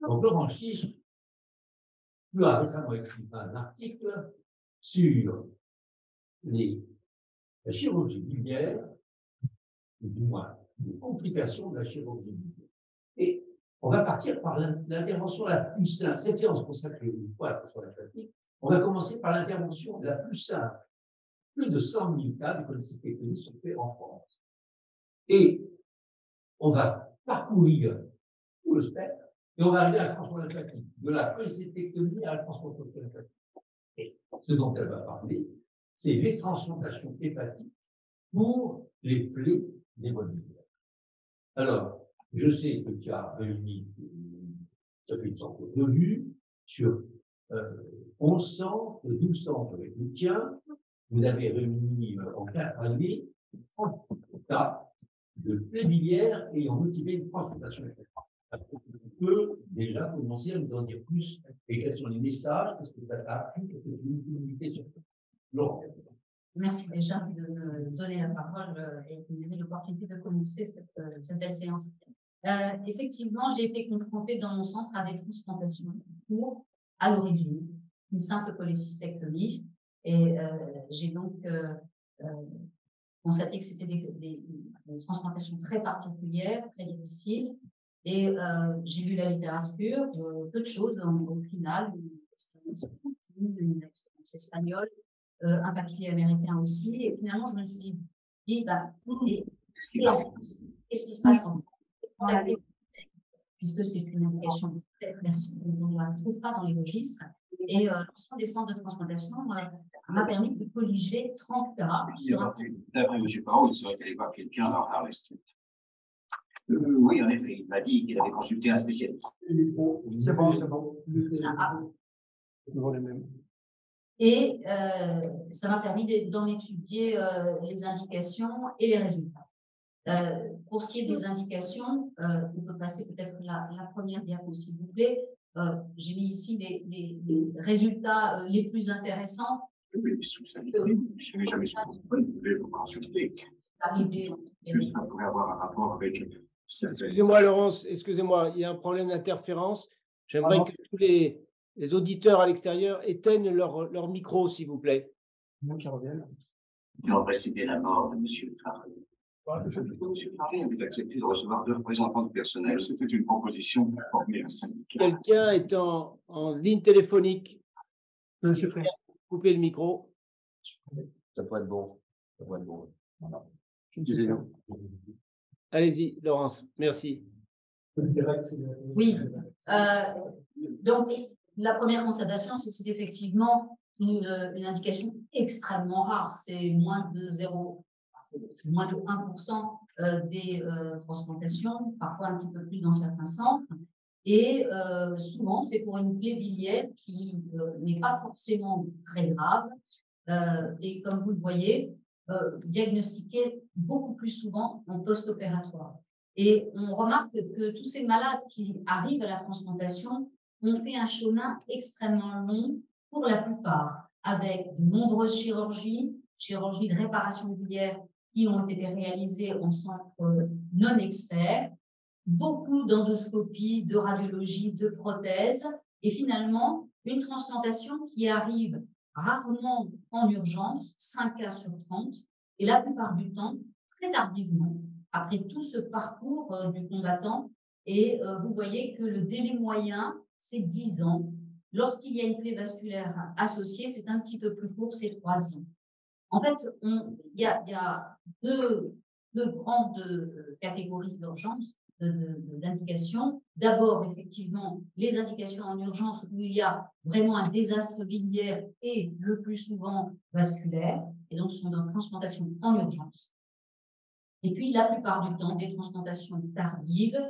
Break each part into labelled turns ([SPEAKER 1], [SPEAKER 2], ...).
[SPEAKER 1] Donc, Laurent Chiche lui a récemment écrit un article sur la chirurgie biliaire, ou du moins les complications de la chirurgie biliaire. Et on va partir par l'intervention la plus simple. Cette séance consacrée une fois sur la fatigue. On va commencer par l'intervention la plus simple. Plus de 100 000 cas de cholécystectomie sont faits en France. Et on va parcourir tout le spectre et on va arriver à la transplantation hépatique, de la cholécystectomie à la transplantation hépatique. Et ce dont elle va parler, c'est les transplantations hépatiques pour les plaies d'hémolyse. Alors, je sais que tu as réuni, ça fait une sorte de revue sur 11 centres, 12 centres avec le tien. Vous avez réuni en 4 années 30 cas de plaies biliaires ayant motivé une transplantation hépatique. On peut déjà commencer à nous en dire plus et quels sont les messages, qu'est-ce que tu as appris, qu'est-ce que tu veux communiquer sur ça. Laurent.
[SPEAKER 2] Merci déjà de me donner la parole et de me donner l'opportunité de commencer cette belle séance. Effectivement, j'ai été confrontée dans mon centre à des transplantations pour, à l'origine, une simple cholécystectomie. Et j'ai donc constaté que c'était des transplantations très particulières, très difficiles. Et j'ai lu la littérature, peu de choses au final, une expérience espagnole, un papier américain aussi. Et finalement, je me suis dit, qu'est-ce qui se passe en France? Puisque c'est une indication très personnelle, on ne la trouve pas dans les registres. Et l'ensemble des centres de transplantation m'a permis de colliger 30 cas.
[SPEAKER 3] D'après M. Parot, il serait allé voir quelqu'un dans Harley Street. Oui, en effet, il m'a dit qu'il avait consulté un spécialiste.
[SPEAKER 4] C'est bon.
[SPEAKER 2] Et ça m'a permis d'en étudier les indications et les résultats. Pour ce qui est des indications, on peut passer peut-être la première diapo, s'il vous plaît. J'ai mis ici les résultats les plus intéressants.
[SPEAKER 3] Je n'ai jamais su pourquoi il voulait vous consulter. Ça pourrait avoir un rapport avec...
[SPEAKER 4] Excusez-moi, Laurence, excusez-moi, il y a un problème d'interférence. J'aimerais que tous les auditeurs à l'extérieur éteignent leur micro, s'il vous plaît.
[SPEAKER 3] Qui ont précédé la mort de M. Faré. M. Faré avait accepté de recevoir 2 représentants du personnel. C'était une proposition pour former un syndicat.
[SPEAKER 4] Quelqu'un est en ligne téléphonique.
[SPEAKER 5] Monsieur Frère.
[SPEAKER 4] Coupez le micro.
[SPEAKER 1] Ça pourrait être bon.
[SPEAKER 5] Voilà.
[SPEAKER 4] Allez-y, Laurence, merci.
[SPEAKER 2] Oui. Donc, la première constatation, c'est que c'est effectivement une indication extrêmement rare. C'est moins de 1% des transplantations, parfois un petit peu plus dans certains centres. Et souvent, c'est pour une plaie biliaire qui n'est pas forcément très grave. Et comme vous le voyez, diagnostiquée beaucoup plus souvent en post-opératoire. Et on remarque que tous ces malades qui arrivent à la transplantation ont fait un chemin extrêmement long pour la plupart, avec de nombreuses chirurgies de réparation biliaire qui ont été réalisées en centre non expert, beaucoup d'endoscopies, de radiologie, de prothèses, et finalement, une transplantation qui arrive rarement en urgence, 5 cas sur 30, et la plupart du temps, très tardivement, après tout ce parcours du combattant. Et vous voyez que le délai moyen, c'est 10 ans. Lorsqu'il y a une plaie vasculaire associée, c'est un petit peu plus court, c'est 3 ans. En fait, il y a deux grandes catégories d'urgence, d'indications. D'abord, effectivement, les indications en urgence où il y a vraiment un désastre biliaire et le plus souvent vasculaire, et donc ce sont des transplantations en urgence. Et puis, la plupart du temps, des transplantations tardives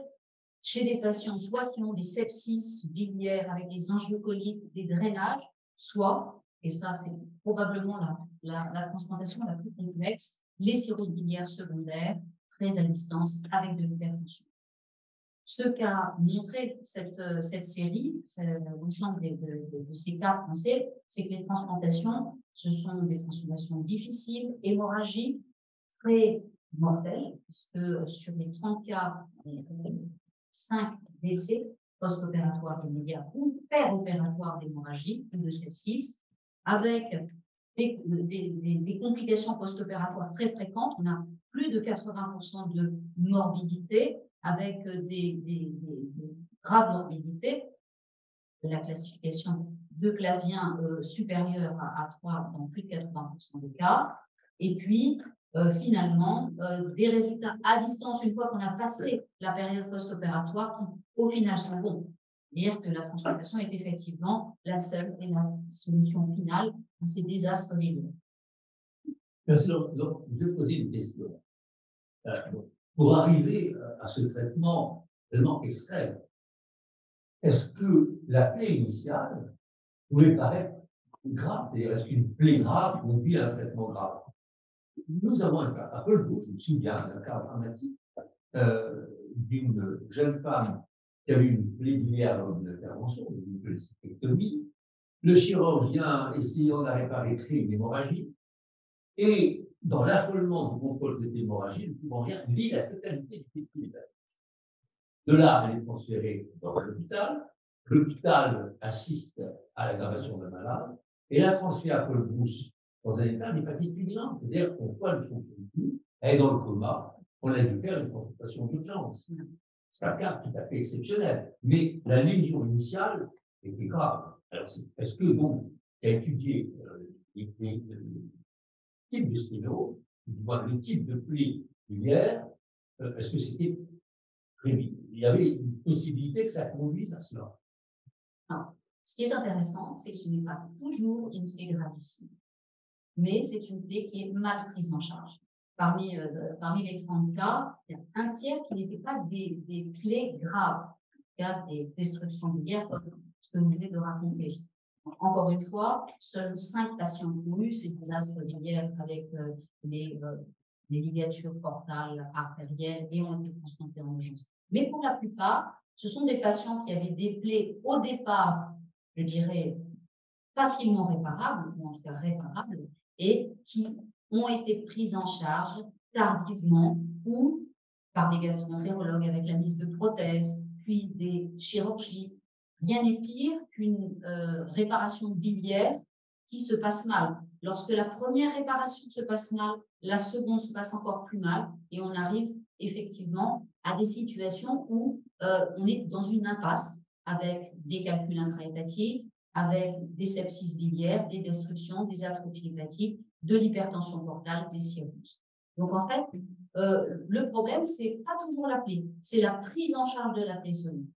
[SPEAKER 2] chez des patients soit qui ont des sepsis biliaires avec des angiocolites, des drainages, soit, et ça c'est probablement la transplantation la plus complexe, les cirrhoses biliaires secondaires, très à distance, avec de l'hypertension. Ce qu'a montré cette série, l'ensemble de ces cas français, c'est que les transplantations, ce sont des transplantations difficiles, hémorragiques, très mortelles, puisque sur les 30 cas, 5 décès post-opératoire immédiat ou péropératoire d'hémorragie ou de sepsis, avec des complications post-opératoires très fréquentes. On a plus de 80% de morbidité, avec des graves morbidités, de la classification de Clavien supérieure à 3 dans plus de 80% des cas. Et puis, finalement, des résultats à distance une fois qu'on a passé la période post-opératoire qui, au final, sont bons. Dire que la transplantation est effectivement la seule et la solution finale à ces désastres médicaux.
[SPEAKER 1] Merci. Donc, je vais poser une question. Pour arriver à ce traitement tellement extrême, est-ce que la plaie initiale pouvait paraître grave? Est-ce qu'une plaie grave conduit à un traitement grave? Nous avons un cas, à Paul-Bouche, je me souviens d'un cas dramatique d'une jeune femme qui avait une plaie biliaire lors d'une intervention, une cholécystectomie. Le chirurgien, essayant de la réparer, crée une hémorragie. Et dans l'affolement du contrôle de cette hémorragie, ne pouvant rien, lit la totalité du pétule. De là, elle est transférée dans l'hôpital. L'hôpital assiste à l'aggravation de la malade et la transfère à Paul-Brousse dans un état d'hépatite fulminante. C'est-à-dire qu'on voit ne fonctionne plus, elle est dans le coma, on a dû faire une consultation d'urgence. C'est un cas tout à fait exceptionnel. Mais la lésion initiale était grave. Alors, est-ce que donc, tu as étudié les types de sténose, le type de plaie biliaire, est-ce que c'était prévu? Il y avait une possibilité que ça conduise à cela.
[SPEAKER 2] Alors, ce qui est intéressant, c'est que ce n'est pas toujours une plaie gravissime, mais c'est une plaie qui est mal prise en charge. Parmi les 30 cas, il y a un tiers qui n'étaient pas des plaies graves, des destructions biliaires, comme ce que vous venez de raconter. Encore une fois, seuls 5 patients ont eu ces désastres biliaires avec les ligatures portales artérielles et ont été transplantés en urgence. Mais pour la plupart, ce sont des patients qui avaient des plaies au départ, je dirais, facilement réparables, ou en tout cas réparables, et qui ont été prises en charge tardivement ou par des gastroentérologues avec la mise de prothèses, puis des chirurgies. Rien n'est pire qu'une réparation biliaire qui se passe mal. Lorsque la première réparation se passe mal, la seconde se passe encore plus mal et on arrive effectivement à des situations où on est dans une impasse avec des calculs intrahépatiques, avec des sepsis biliaires, des destructions, des atrophies hépatiques, de l'hypertension portale, des cirrhoses. Donc en fait, le problème, c'est pas toujours la plaie, c'est la prise en charge de la plaie solide.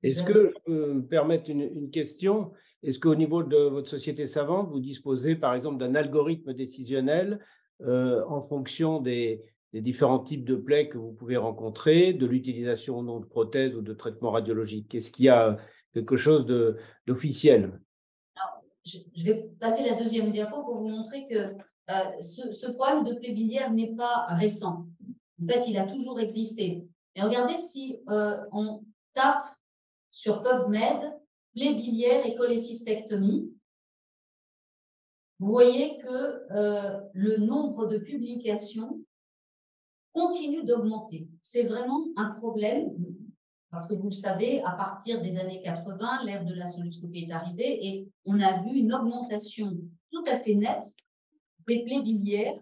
[SPEAKER 4] Est-ce que je peux me permettre une question? Est-ce qu'au niveau de votre société savante, vous disposez par exemple d'un algorithme décisionnel en fonction des différents types de plaies que vous pouvez rencontrer, de l'utilisation ou non de prothèses ou de traitements radiologiques? Est-ce qu'il y a quelque chose d'officiel?
[SPEAKER 2] Je vais passer la deuxième diapo pour vous montrer que ce problème de plaie biliaire n'est pas récent. En fait, il a toujours existé. Et regardez si on tape sur PubMed, plaie biliaire et cholécystectomie, vous voyez que le nombre de publications continue d'augmenter. C'est vraiment un problème, parce que vous le savez, à partir des années 80, l'ère de la sonoscopie est arrivée et on a vu une augmentation tout à fait nette des plaies biliaires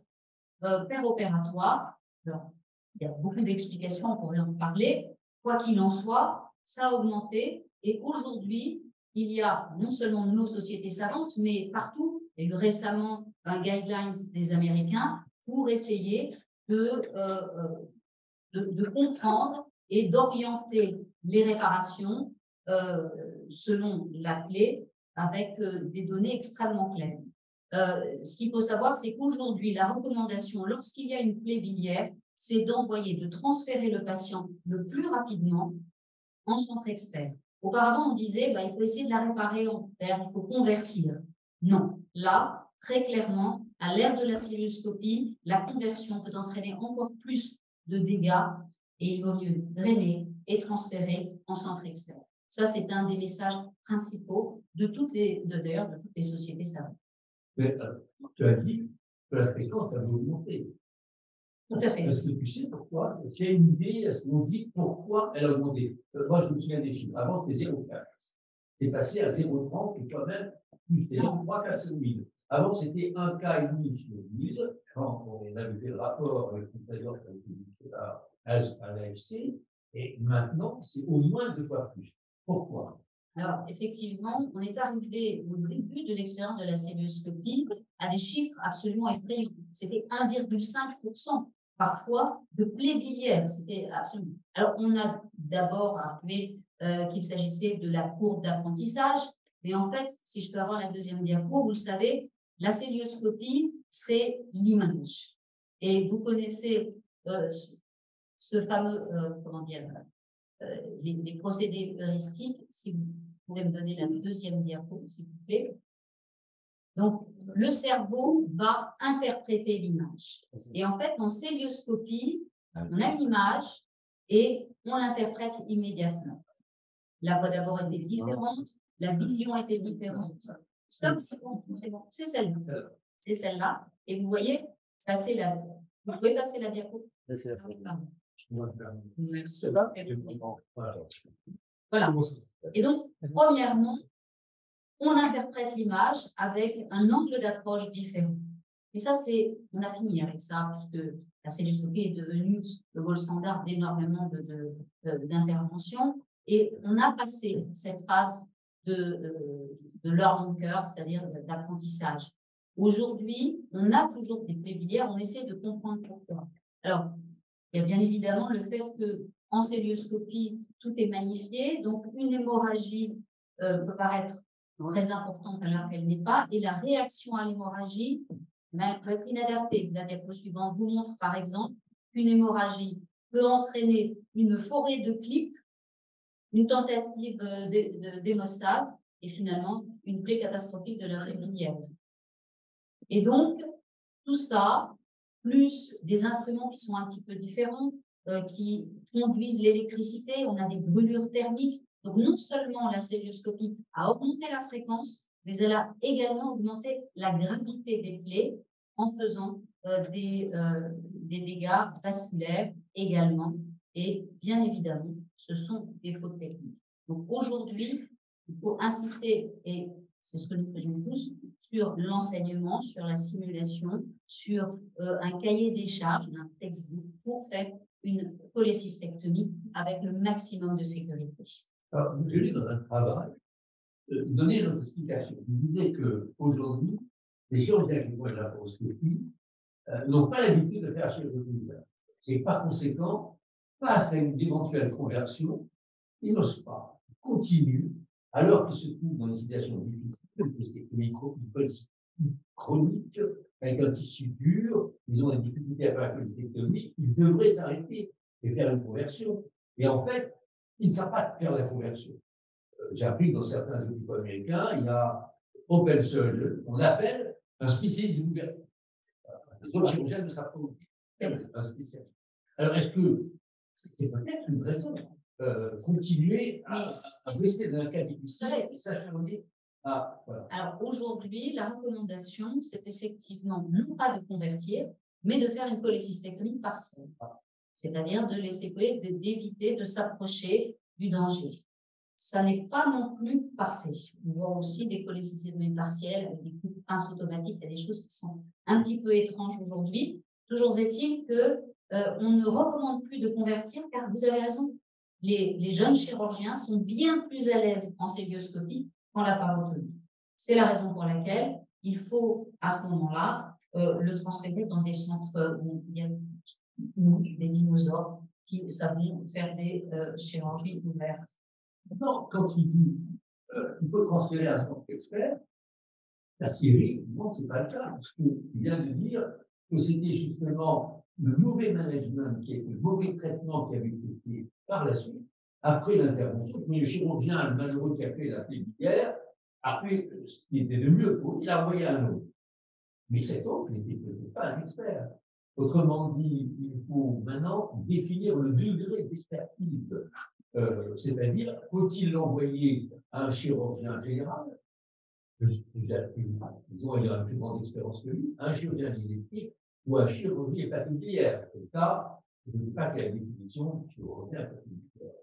[SPEAKER 2] péropératoires. Alors, il y a beaucoup d'explications, on pourrait en parler. Quoi qu'il en soit, ça a augmenté et aujourd'hui, il y a non seulement nos sociétés savantes, mais partout, il y a eu récemment un guidelines des Américains pour essayer de comprendre et d'orienter les réparations selon la plaie avec des données extrêmement claires. Ce qu'il faut savoir, c'est qu'aujourd'hui, la recommandation, lorsqu'il y a une plaie biliaire, c'est de transférer le patient le plus rapidement en centre expert. Auparavant, on disait, il faut essayer de la réparer en terre, il faut convertir. Non, là, très clairement, à l'ère de la cystoscopie, la conversion peut entraîner encore plus de dégâts et il vaut mieux drainer et transférer en centre expert. Ça, c'est un des messages principaux de toutes les sociétés savantes.
[SPEAKER 1] Mais tu as dit que la fréquence a augmenté.
[SPEAKER 2] Tout à fait.
[SPEAKER 1] Est-ce que tu sais pourquoi? Est-ce qu'il y a une idée? Est-ce qu'on dit pourquoi elle a augmenté? Moi, je me souviens des chiffres. Avant, c'était 0,4. C'est passé à 0,30 et toi-même, c'était 3, 4, 5 000. Avant, c'était 1 cas et demi sur 1000. Quand on avait fait le rapport avec le président à l'AFC, et maintenant, c'est au moins 2 fois plus. Pourquoi?
[SPEAKER 2] Alors, effectivement, on est arrivé au début de l'expérience de la célioscopie à des chiffres absolument effrayants. C'était 1,5% parfois de plaies biliaires. C'était absolument. Alors, on a d'abord appelé qu'il s'agissait de la courbe d'apprentissage, mais en fait, si je peux avoir la deuxième diapo, vous le savez, la célioscopie, c'est l'image. Et vous connaissez ce fameux, comment dire, les procédés heuristiques. Si vous pouvez me donner la deuxième diapo, s'il vous plaît. Donc, le cerveau va interpréter l'image. Et en fait, en célioscopie, on a l'image et on l'interprète immédiatement. La voix d'abord était différente, la vision était différente. Stop, c'est bon, c'est celle-là. C'est celle-là. Et vous voyez, passer la. Vous pouvez passer la diapo. Oui, pardon. Merci. Voilà. Et donc, premièrement, on interprète l'image avec un angle d'approche différent. Et ça, on a fini avec ça, puisque la célioscopie est devenue le gold standard d'énormément d'interventions. Et on a passé cette phase de learning curve, c'est-à-dire d'apprentissage. Aujourd'hui, on a toujours des plaies biliaires, on essaie de comprendre pourquoi. Alors, il y a bien évidemment le fait qu'en célioscopie, tout est magnifié, donc une hémorragie peut paraître très importante alors qu'elle n'est pas, et la réaction à l'hémorragie peut être inadaptée. La diapo suivante vous montre par exemple qu'une hémorragie peut entraîner une forêt de clips, une tentative d'hémostase et finalement une plaie catastrophique de la biliaire. Et donc, tout ça, plus des instruments qui sont un petit peu différents, qui conduisent l'électricité, on a des brûlures thermiques. Donc, non seulement la célioscopie a augmenté la fréquence, mais elle a également augmenté la gravité des plaies en faisant des dégâts vasculaires également. Et bien évidemment, ce sont des fautes techniques. Donc, aujourd'hui, il faut insister, et c'est ce que nous faisons tous, sur l'enseignement, sur la simulation, sur un cahier des charges, un textbook pour faire une cholécystectomie avec le maximum de sécurité.
[SPEAKER 1] Alors, j'ai lu dans un travail, donner notre explication. Vous disait qu'aujourd'hui, les chirurgiens qui font de la laparoscopie n'ont pas l'habitude de faire chirurgie ouverte. Et par conséquent, face à une éventuelle conversion, ils n'osent pas, ils continuent, alors qu'ils se trouvent dans une situation difficile, que c'est une chronique, avec un tissu dur, ils ont des difficultés à faire la cholécystectomie, ils devraient s'arrêter et faire une conversion. Et en fait, ils ne savent pas faire la conversion. J'ai appris que dans certains hôpitaux américains, il y a open surgeon, on appelle un spécialiste de l'ouverture. Les autres chirurgiens ne savent pas un spécialiste. Alors, est-ce que c'est peut-être une raison continuer à rester dans un cas difficile et s'acharner à. Voilà.
[SPEAKER 2] Alors, aujourd'hui, la recommandation, c'est effectivement non pas de convertir, mais de faire une cholécystectomie partielle. C'est-à-dire de laisser coller, d'éviter de s'approcher du danger. Ça n'est pas non plus parfait. On voit aussi des cholécystectomies partielles avec des coups de pince automatiques. Il y a des choses qui sont un petit peu étranges aujourd'hui. Toujours est-il qu'on ne recommande plus de convertir, car vous avez raison, les jeunes chirurgiens sont bien plus à l'aise en célioscopie qu'en laparotomie. C'est la raison pour laquelle il faut, à ce moment-là, le transférer dans des centres où il y a des dinosaures qui savent faire des chirurgies ouvertes.
[SPEAKER 1] Maintenant, quand tu dis il faut transférer à un centre expert, la Thierry, non, ce n'est pas le cas, parce que tu viens de dire que c'était justement le mauvais management, le mauvais traitement qui avait été fait par la suite, après l'intervention. Mais le chirurgien, le malheureux qui a fait la plaie biliaire, a fait ce qui était de mieux pour lui, il a envoyé un autre. Mais cet autre n'était peut-être pas un expert. Autrement dit, il faut maintenant définir le degré d'expertise. C'est-à-dire, faut-il l'envoyer à un chirurgien général, disons, il a une plus grande expérience que lui, à un chirurgien digestif, ou à chirurgie hépatobiliaire. En tout cas, je ne sais pas quelle est la définition de chirurgie hépatobiliaire.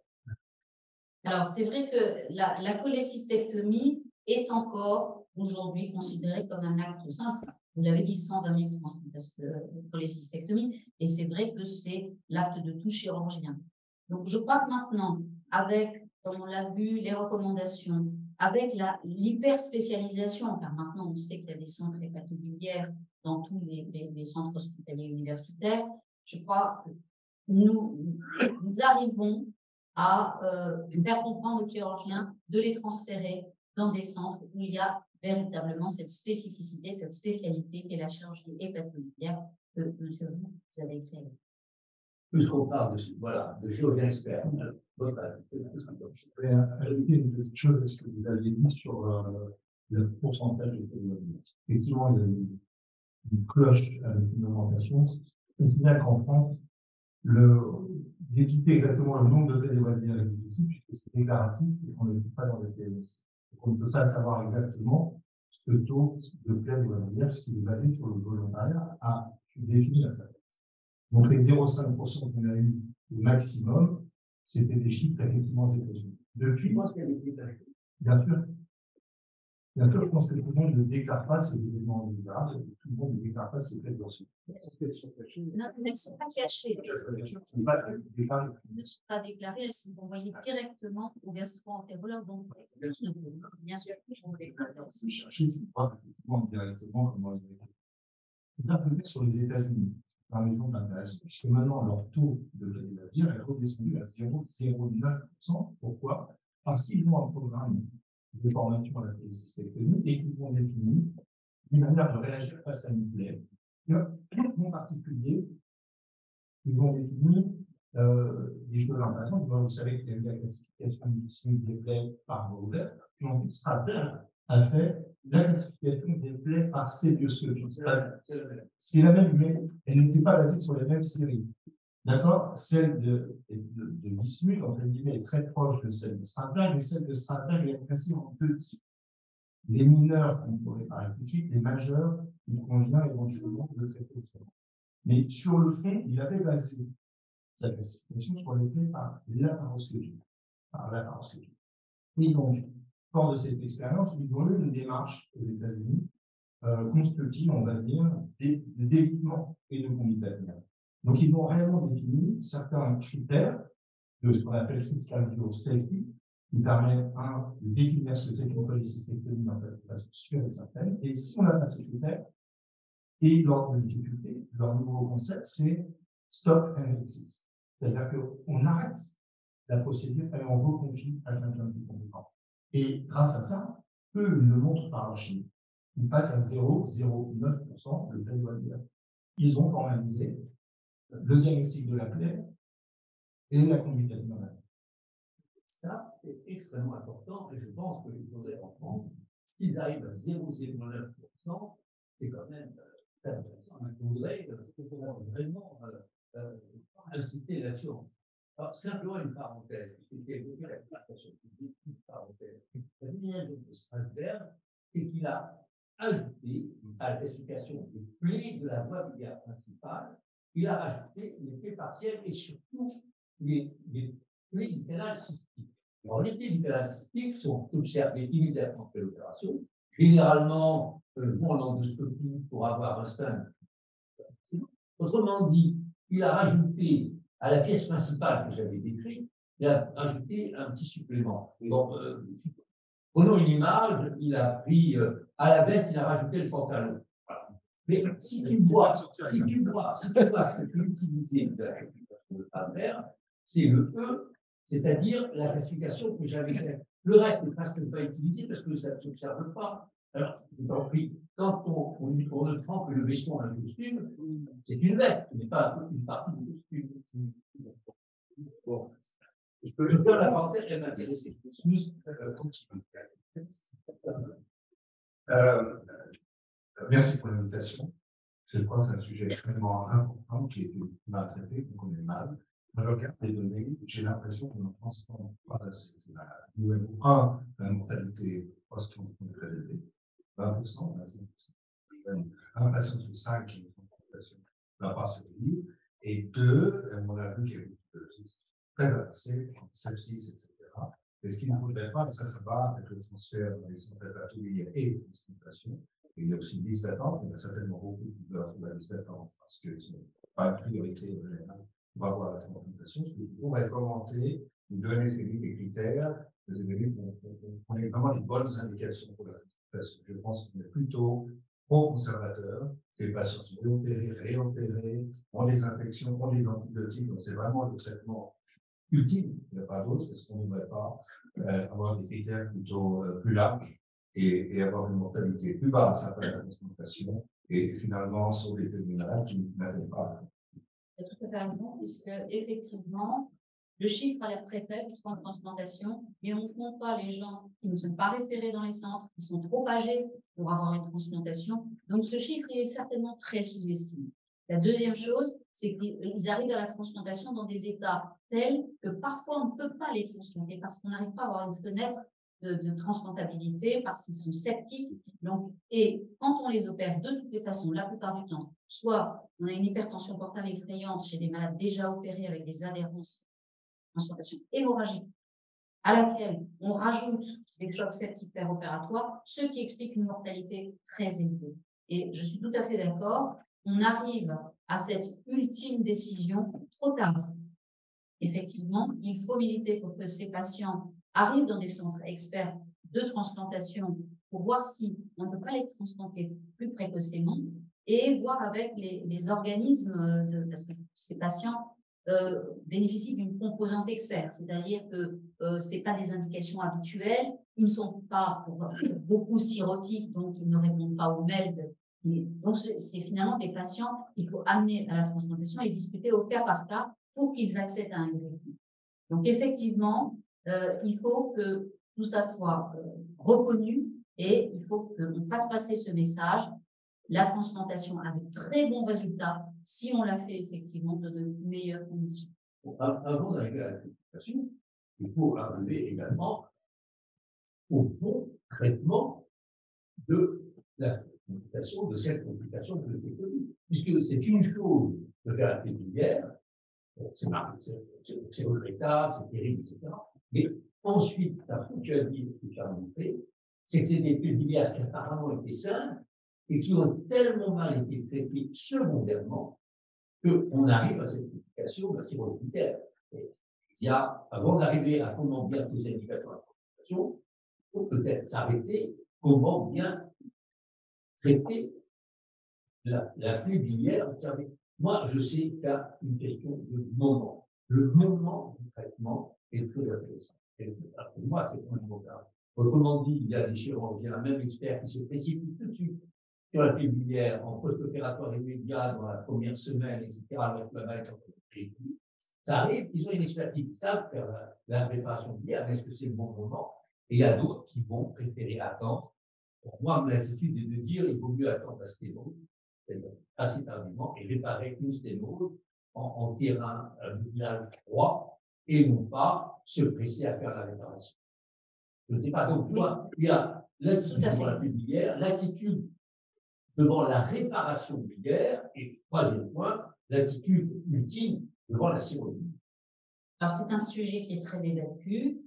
[SPEAKER 2] Alors, c'est vrai que la cholécystectomie est encore aujourd'hui considérée comme un acte simple. Vous l'avez dit, 120 000 transplantations de cholécystectomie, et c'est vrai que c'est l'acte de tout chirurgien. Donc, je crois que maintenant, avec, comme on l'a vu, les recommandations, avec l'hyperspécialisation, car maintenant on sait qu'il y a des centres hépatobiliaires dans tous les centres hospitaliers universitaires, je crois que nous arrivons à faire comprendre aux chirurgiens de les transférer dans des centres où il y a véritablement cette spécificité, cette spécialité qui est la chirurgie hépatobiliaire que monsieur vous avez créée.
[SPEAKER 1] Puisqu'on parle de chirurgien expert.
[SPEAKER 5] Je vais ajouter une petite chose à ce que vous aviez dit sur le pourcentage de télévision. Effectivement, il y a une cloche avec une augmentation. C'est bien qu'en France, d'éviter exactement le nombre de télévoisinières est difficile puisque c'est déclaratif et qu'on ne le dit pas dans les TMS. Donc on ne peut pas savoir exactement ce taux de télévoisinière, ce qui est basé sur le volontariat, à définir ça. Donc les 0,5% qu'on a eu au maximum, c'était des chiffres effectivement États-Unis. Depuis, moi, bien sûr. Bien sûr, je pense que tout le monde ne déclare pas ces événements en libéral, tout le monde ne déclare pas ces préventions.
[SPEAKER 2] Non, elles ne sont pas cachées. Elles ne sont pas déclarées, elles sont envoyées directement au gastro-entérologue. Donc, bien sûr, on déclare.
[SPEAKER 5] Vous cherchez effectivement directement comment ils déclarent. Bien peut-être sur les États-Unis, par exemple, intéressant, puisque maintenant leur taux de télévision est redescendu à 0,09%. Pourquoi? Parce qu'ils ont un programme de formation à la cholécystectomie et qui vont définir une manière de réagir face à une plaie. En particulier, ils vont définir des choses intéressantes. Vous savez qu'il y a eu la classification des plaies par ouverte, puis ensuite Strater a fait la classification des plaies par célioscopie. C'est la même, mais elle n'était pas basée sur les mêmes séries. D'accord? Celle de Bismuth, entre guillemets, est très proche de celle de Strater, mais celle de Strater est classée en deux types. Les mineurs, qu'on pourrait parler tout de suite, les majeurs, il convient éventuellement de traiter autrement. Mais sur le fond, il avait basé sa classification sur les plaies par laparoscopie. Et donc, fort de cette expérience, ils ont eu une démarche aux États-Unis constructive, on va dire, d'évitement et de conduite d'avenir. Donc, ils vont réellement définir certains critères de ce qu'on appelle critical bio safety, qui permet, de définir ce que c'est qu'une cholécystectomie en fait, de façon sûre et certaine. Et si on n'a pas ces critères, et l'ordre de difficulté, leur nouveau concept, c'est stop and exit. C'est-à-dire qu'on arrête la procédure et on reconfie à quelqu'un qui est compétent. Et grâce à ça, eux le montrent par leur chiffre. Ils passent à 0,09% de télévoisinière. Ils ont formalisé le diagnostic de la plaie et la conduite abdominale.
[SPEAKER 1] Ça, c'est extrêmement important et je pense qu'il faudrait en prendre. S'ils arrivent à 0,09%, c'est quand même très intéressant. Il faudrait vraiment inciter là-dessus. Alors, simplement une parenthèse, puisqu'il évoqué la consultation publique, une parenthèse. La lumière de Strasberg, c'est qu'il a ajouté à la classification des plaies de la voie biliaire principale, il a rajouté les plaies partielles et surtout les plaies du canal cystique. Alors, les plaies du canal cystique sont observées immédiatement après l'opération. Généralement, en endoscopie pour avoir un stent. Autrement dit, il a rajouté à la pièce principale que j'avais décrite, il a rajouté un petit supplément. Donc, prenons une image, il a pris à la veste, il a rajouté le pantalon. Voilà. Mais si tu vois que l'utilité de la classification de Faber, c'est le E, c'est-à-dire la classification que j'avais faite. Le reste n'est presque pas utilisé parce que ça ne s'observe pas. Alors, quand on ne prend que le veston à un costume, c'est une veste, ce n'est pas une partie du costume. Bon. Je peux faire la parenthèse, elle m'intéressait plus.
[SPEAKER 6] Merci pour l'invitation. C'est un sujet extrêmement important qui a été mal traité, qu'on connaît mal. Je regarde les données, j'ai l'impression qu'on n'en pense pas assez. Numéro 1, la mortalité post-transplant est très élevée, 20%, 25%. Un patient sur 5 qui est en population va pas survivre. Et deux, on a vu qu'il y a très avancé, sepsis, etc. Et ce qu'il ne faudrait pas, et ça va avec le transfert dans les centres hépatobiliaires et les transplantations. Il y a aussi une liste d'attente, il y a certainement beaucoup qui doivent trouver la liste d'attente parce que ce n'est pas une priorité pour avoir la transplantation. Ce qu'on va commenter, nous donner des critères, on a vraiment des bonnes indications pour la transplantation. Je pense qu'on est plutôt pro-conservateur. Ces patients sont réopérés, réopérés, ont des infections, ont des antibiotiques, donc c'est vraiment le traitement ultime. Il n'y a pas d'autre. Est-ce qu'on ne devrait pas avoir des critères plutôt plus larges et avoir une mortalité plus basse après la transplantation et finalement sauver des malades qui n'atteignent pas.
[SPEAKER 2] Tu as tout à fait raison, puisque effectivement, le chiffre a l'air très faible pour une transplantation, mais on ne compte pas les gens qui ne sont pas référés dans les centres, qui sont trop âgés pour avoir une transplantation. Donc, ce chiffre est certainement très sous-estimé. La deuxième chose, c'est qu'ils arrivent à la transplantation dans des états tels que parfois on ne peut pas les transplanter parce qu'on n'arrive pas à avoir une fenêtre de transplantabilité parce qu'ils sont septiques. Donc, et quand on les opère de toutes les façons, la plupart du temps, soit on a une hypertension portale effrayante chez des malades déjà opérés avec des adhérences transplantation hémorragique, à laquelle on rajoute des chocs septiques péropératoires, ce qui explique une mortalité très élevée. Et je suis tout à fait d'accord, on arrive à cette ultime décision trop tard. Effectivement, il faut militer pour que ces patients arrivent dans des centres experts de transplantation pour voir si on ne peut pas les transplanter plus précocement et voir avec les organismes, parce que ces patients bénéficient d'une composante expert, c'est-à-dire que ce n'est pas des indications habituelles, ils ne sont pas pour beaucoup cirrhotiques, donc ils ne répondent pas aux MELD. Donc c'est finalement des patients qu'il faut amener à la transplantation et discuter au cas par cas pour qu'ils accèdent à un greffe. Donc effectivement, il faut que tout ça soit reconnu et il faut qu'on fasse passer ce message. La transplantation a de très bons résultats si on l'a fait effectivement dans de meilleures conditions.
[SPEAKER 1] Bon, avant d'arriver à la transplantation, il faut arriver également au bon traitement de la complication, de cette complication que j'ai connue. Puisque c'est une chose de faire la pépinière, c'est regrettable, c'est terrible, etc. Mais ensuite, la fonctionnalité qui a montré, c'est que c'est des pépinières qui apparemment étaient simples et qui ont tellement mal été traitées secondairement qu'on arrive à cette complication de la cirrhose pulmonaire. Il y a, avant d'arriver à comment bien poser l'indication à la complication, il faut peut-être s'arrêter comment bien traiter la pépinière. Moi, je sais qu'il y a une question de moment. Le moment du traitement est très intéressant. Pour moi, c'est fondamental. Autrement dit, il y a des chirurgiens, même experts, qui se précipitent tout de suite sur la pépinière en post-opératoire immédiat dans la première semaine, etc., avec la maladie prévue. Ça arrive, ils ont une expertise, ils savent faire la réparation biliaire, mais est-ce que c'est le bon moment? Et il y a d'autres qui vont préférer attendre. Pour moi, l'attitude est de dire qu'il vaut mieux attendre la sténose assez tardivement et réparer une sténose en terrain biliaire froid et non pas se presser à faire la réparation. Je ne sais pas. Donc, moi, il y a l'attitude devant la biliaire, l'attitude devant la réparation biliaire et, troisième point, l'attitude ultime devant la cirrhose.
[SPEAKER 2] Alors, c'est un sujet qui est très débattu.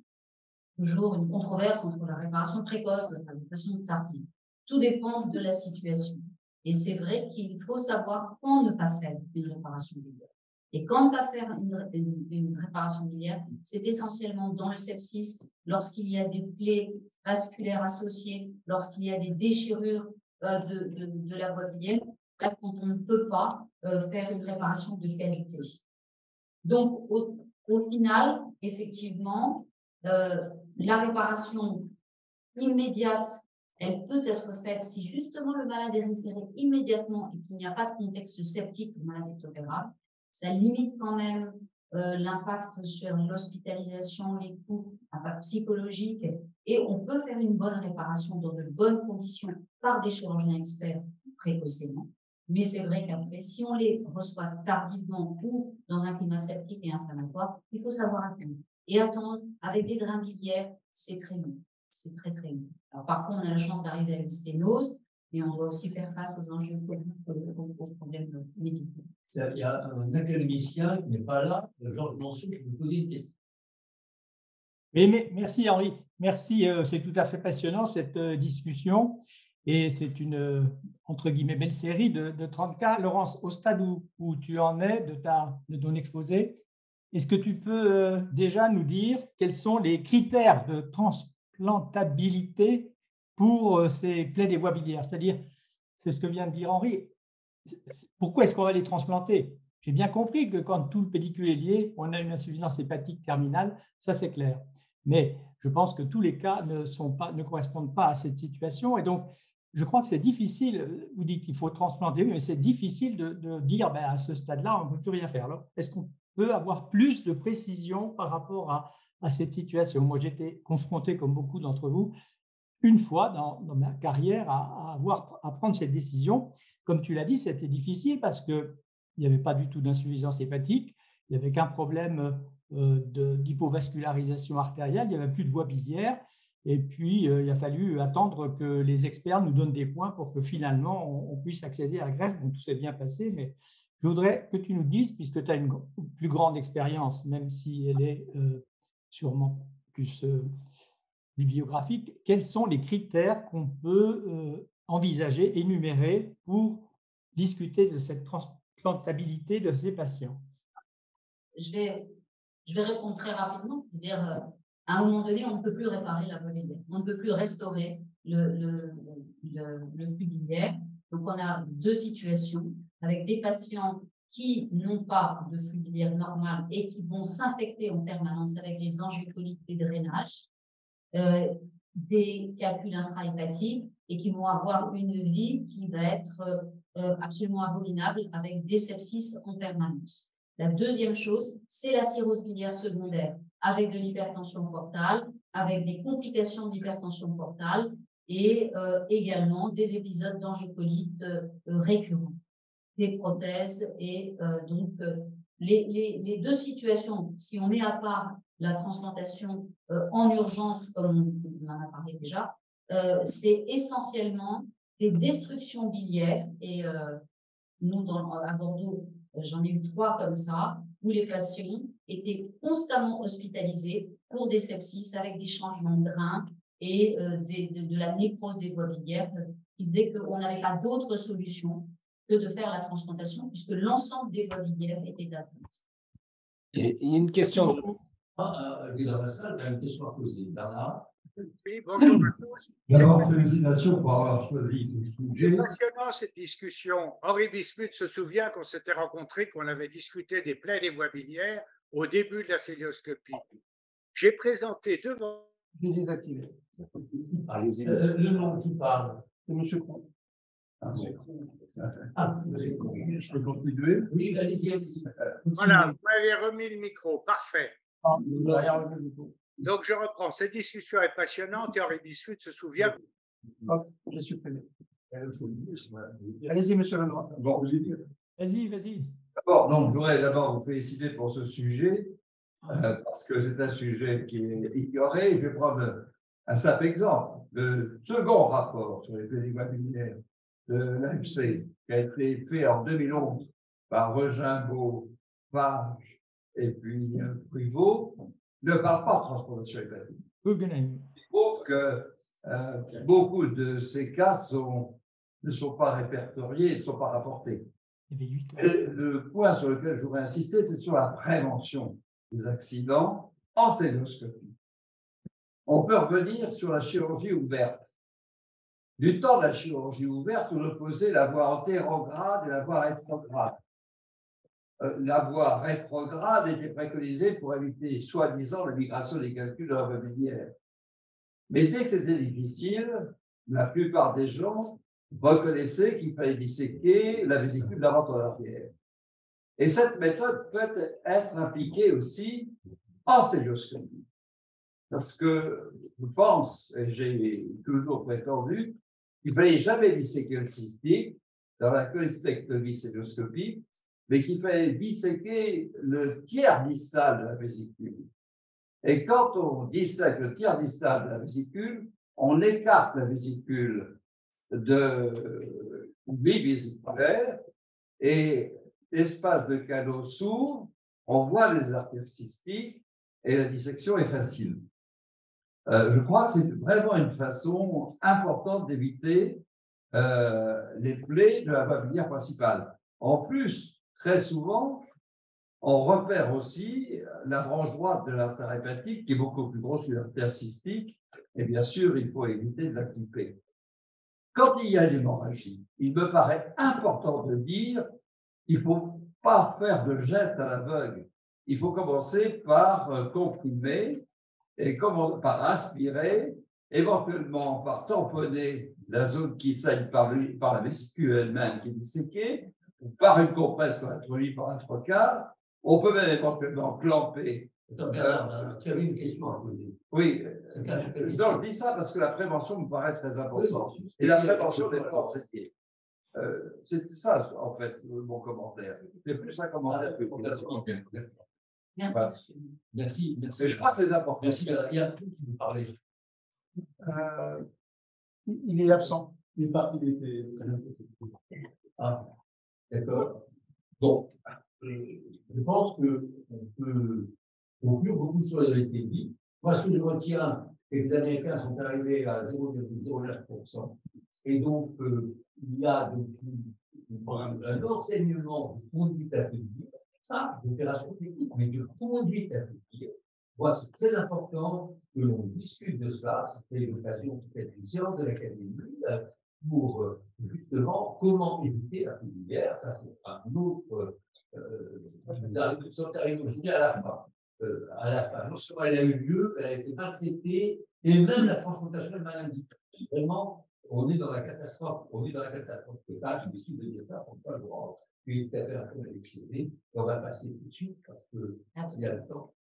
[SPEAKER 2] Toujours une controverse entre la réparation précoce et la réparation tardive. Tout dépend de la situation. Et c'est vrai qu'il faut savoir quand ne pas faire une réparation biliaire. Et quand ne pas faire une réparation biliaire, c'est essentiellement dans le sepsis, lorsqu'il y a des plaies vasculaires associées, lorsqu'il y a des déchirures de la voie biliaire, bref, quand on ne peut pas faire une réparation de qualité. Donc, au final, effectivement, la réparation immédiate, elle peut être faite si justement le malade est référé immédiatement et qu'il n'y a pas de contexte septique, le malade est opérable. Ça limite quand même l'impact sur l'hospitalisation, les coûts, l'impact psychologique, et on peut faire une bonne réparation dans de bonnes conditions par des chirurgiens experts précocement. Mais c'est vrai qu'après, si on les reçoit tardivement ou dans un climat septique et inflammatoire, il faut savoir attendre. Et attendre avec des drains biliaires, c'est très long. C'est très, très long. Alors, parfois, on a la chance d'arriver à une sténose, et on doit aussi faire face aux enjeux aux problèmes médicaux.
[SPEAKER 1] Il y a un académicien qui n'est pas là, Georges Mansour, qui vous pose une question.
[SPEAKER 7] Mais merci Henri, merci, c'est tout à fait passionnant cette discussion et c'est une entre guillemets belle série de 30 cas. Laurence, au stade où tu en es de ton exposé, est-ce que tu peux déjà nous dire quels sont les critères de transplantabilité pour ces plaies des voies biliaires? C'est-à-dire, c'est ce que vient de dire Henri, pourquoi est-ce qu'on va les transplanter? J'ai bien compris que quand tout le pédicule est lié, on a une insuffisance hépatique terminale, ça c'est clair. Mais je pense que tous les cas ne correspondent pas à cette situation. Et donc, je crois que c'est difficile, vous dites qu'il faut transplanter, mais c'est difficile de dire à ce stade-là, on ne peut plus rien faire. Est-ce qu'on peut avoir plus de précision par rapport à cette situation? Moi, j'étais confronté, comme beaucoup d'entre vous, une fois dans ma carrière à prendre cette décision. Comme tu l'as dit, c'était difficile parce qu'il n'y avait pas du tout d'insuffisance hépatique, il n'y avait qu'un problème d'hypovascularisation artérielle, il n'y avait plus de voie biliaire. Et puis, il a fallu attendre que les experts nous donnent des points pour que finalement, on puisse accéder à la greffe. Bon, tout s'est bien passé, mais je voudrais que tu nous dises, puisque tu as une plus grande expérience, même si elle est sûrement plus bibliographique, quels sont les critères qu'on peut envisager, énumérer pour discuter de cette transplantabilité de ces patients?
[SPEAKER 2] Je vais répondre très rapidement. C'est-à-dire, à un moment donné, on ne peut plus réparer la voie biliaire. On ne peut plus restaurer le flux biliaire. Donc, on a deux situations avec des patients qui n'ont pas de flux biliaire normal et qui vont s'infecter en permanence avec des angiocolites et drainage, des calculs intrahépatiques et qui vont avoir une vie qui va être absolument abominable avec des sepsis en permanence. La deuxième chose, c'est la cirrhose biliaire secondaire avec de l'hypertension portale, avec des complications d'hypertension portale et également des épisodes d'angiocolite récurrents, des prothèses et donc les deux situations, si on met à part la transplantation en urgence, comme on en a parlé déjà, c'est essentiellement des destructions biliaires et nous, à Bordeaux, j'en ai eu 3 comme ça, où les patients étaient constamment hospitalisés pour des sepsis avec des changements de drain et de la nécrose des voies biliaires, qui faisait qu'on n'avait pas d'autre solution que de faire la transplantation, puisque l'ensemble des voies biliaires étaient atteintes.
[SPEAKER 4] Et il y a une question.
[SPEAKER 1] Guy Lavassal a une question à poser. Bernard.
[SPEAKER 8] Oui, bonjour à tous.
[SPEAKER 6] D'abord, félicitations pour avoir choisi.
[SPEAKER 8] C'est passionnant cette discussion. Henri Bismuth se souvient qu'on s'était rencontrés, qu'on avait discuté des plaies des voies biliaires au début de la cœlioscopie. J'ai présenté devant.
[SPEAKER 1] Désactivé. Le nom qui parle, c'est M. Comte. Je peux continuer? Oui, allez-y, allez-y.
[SPEAKER 8] Voilà, vous m'avez remis le micro, parfait. Donc, je reprends. Cette discussion est passionnante et Henri Bismuth se souvient.
[SPEAKER 1] Hop, j'ai supprimé. Allez-y, monsieur Lenoir.
[SPEAKER 6] Bon,
[SPEAKER 7] Vas-y.
[SPEAKER 6] D'abord, donc, je voudrais d'abord vous féliciter pour ce sujet, parce que c'est un sujet qui est ignoré. Je vais prendre un simple exemple. Le second rapport sur les plaies biliaires de l'AFC, qui a été fait en 2011 par Regimbault, Page et puis Privot, ne parle pas de transplantation hépatique. Il prouve que beaucoup de ces cas ne sont pas répertoriés, ne sont pas rapportés. Le point sur lequel je voudrais insister, c'est sur la prévention des accidents en cœlioscopie. On peut revenir sur la chirurgie ouverte. Du temps de la chirurgie ouverte, on opposait la voie antérograde et la voie rétrograde. La voie rétrograde était préconisée pour éviter, soi-disant, la migration des calculs de la voie biliaire. Mais dès que c'était difficile, la plupart des gens reconnaissaient qu'il fallait disséquer la vésicule d'avant en arrière. Et cette méthode peut être appliquée aussi en cœlioscopie. Parce que je pense, et j'ai toujours prétendu, qu'il ne fallait jamais disséquer le cystique dans la colestectomie cœlioscopie, mais qu'il fallait disséquer le tiers distal de la vésicule. Et quand on dissèque le tiers distal de la vésicule, on écarte la vésicule
[SPEAKER 1] de billes vésiculaires et espace de canaux sourds, on voit les artères cystiques et la dissection est facile. Je crois que c'est vraiment une façon importante d'éviter les plaies de la voie biliaire principale. En plus, très souvent, on repère aussi la branche droite de l'artère hépatique qui est beaucoup plus grosse que l'artère cystique, et bien sûr, il faut éviter de la clipper. Quand il y a l'hémorragie, il me paraît important de dire qu'il ne faut pas faire de geste à l'aveugle. Il faut commencer par comprimer et par aspirer, éventuellement par tamponner la zone qui saigne par la vésicule elle-même qui est disséquée, ou par une compresse qu'on introduit par un trocard. On peut même éventuellement clamper.
[SPEAKER 9] Attends, Bernard, tu avais une question à poser.
[SPEAKER 1] Oui, je dis ça parce que la prévention me paraît très importante.
[SPEAKER 9] Oui,
[SPEAKER 1] et la prévention n'est pas enseignée. C'est ça, en fait, mon commentaire. C'est plus un commentaire que
[SPEAKER 2] Merci,
[SPEAKER 1] voilà.
[SPEAKER 2] monsieur.
[SPEAKER 9] Merci.
[SPEAKER 1] Mais je crois que c'est important.
[SPEAKER 9] Merci. Il y a un truc qui vous parlait.
[SPEAKER 6] Il est absent. Il est parti.
[SPEAKER 9] Ah, d'accord. Donc, je pense qu'on peut conclure beaucoup sur les été dit. Moi, ce que je retiens, c'est que les Américains sont arrivés à 0,09%. Et donc, il y a un enseignement de conduite à publier, ça, d'opération technique, mais de conduite à publier. Moi, c'est très important que l'on discute de cela. C'était l'occasion peut-être une séance de l'Académie pour justement comment éviter la publière. Ça, c'est un autre. Nous sommes arrivés aujourd'hui à la fin. Non seulement elle a eu lieu, elle a été maltraitée, et même la transplantation est mal indiquée. Vraiment, on est dans la catastrophe. On est dans la catastrophe totale. Je m'excuse de dire ça, pourquoi je rentre. Puis, tout à fait un peu excédé. On va passer tout de suite parce qu'il y a le temps.